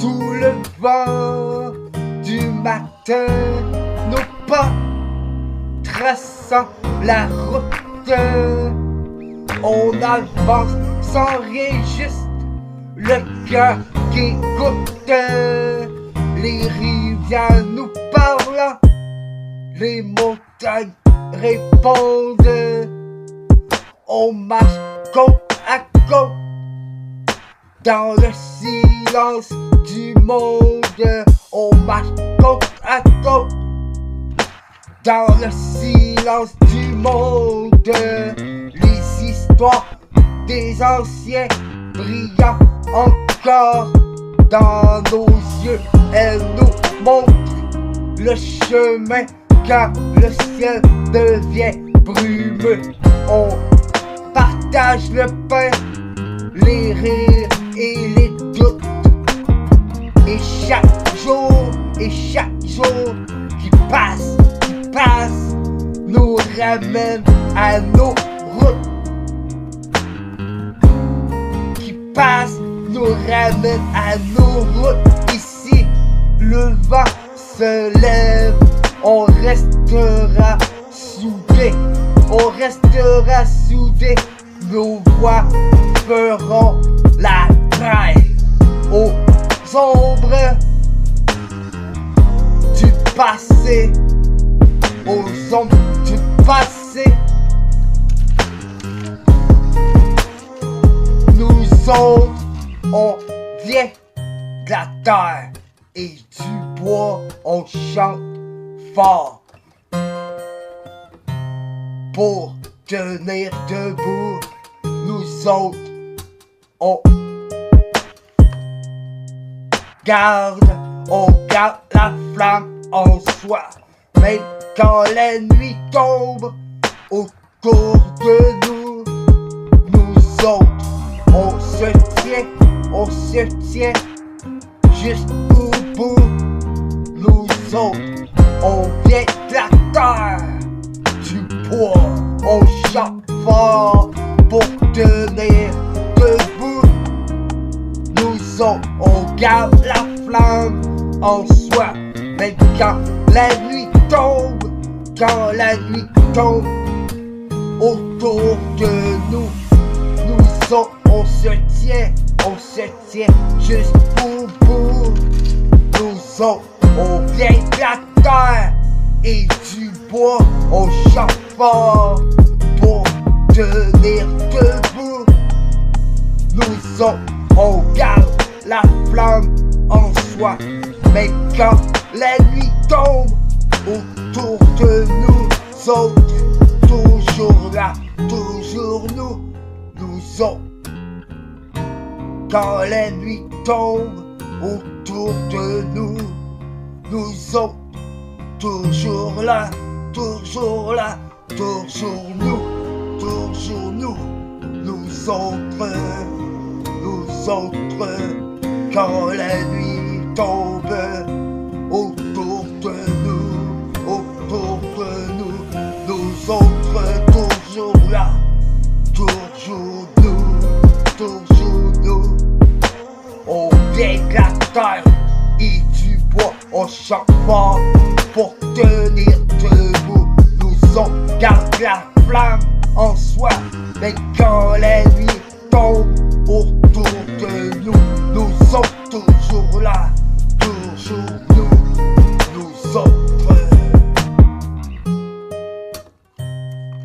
Sous le vent du matin, nos pas traçant la route, on avance sans rien, juste le cœur qui écoute. Les rivières nous parlent, les montagnes répondent. On marche côte à côte dans le silence du monde. On marche côte à côte dans le silence du monde. Les histoires des anciens brillent encore dans nos yeux. Elles nous montrent le chemin quand le ciel devient brumeux. On partage le pain, les rires et les doutes. Et chaque jour qui passe, nous ramène à nos routes. Qui passe, nous ramène à nos routes. Ici, le vent se lève, on restera soudés. Nos voix feront la trêve aux ombres du passé, aux ombres du passé. Nous autres, on vient de la terre et du bois, on chante fort pour tenir debout. Nous autres, on garde la flamme en soi. Même quand la nuit tombe autour de nous, nous autres, on se tient jusqu'au bout. Nous autres, on vient de la terre, du bois, on chante fort pour tenir debout. Nous autres, on garde la flamme en soi. Mais quand la nuit tombe autour de nous, nous autres, on se tient jusqu'au bout. Nous autres, on vient de la terre et du bois, on chante fort pour tenir debout. Nous autres, on garde la flamme en soi. Mais quand la nuit tombe autour de nous autres, toujours là, toujours nous autres. Quand la nuit tombe autour de nous autres, toujours là, toujours nous autres. Quand la nuit tombe autour de nous autres, toujours là, toujours nous. On vient de la terre et du bois, on chante fort pour tenir debout. Nous autres, garde la flamme en soi. Mais quand la nuit tombe autour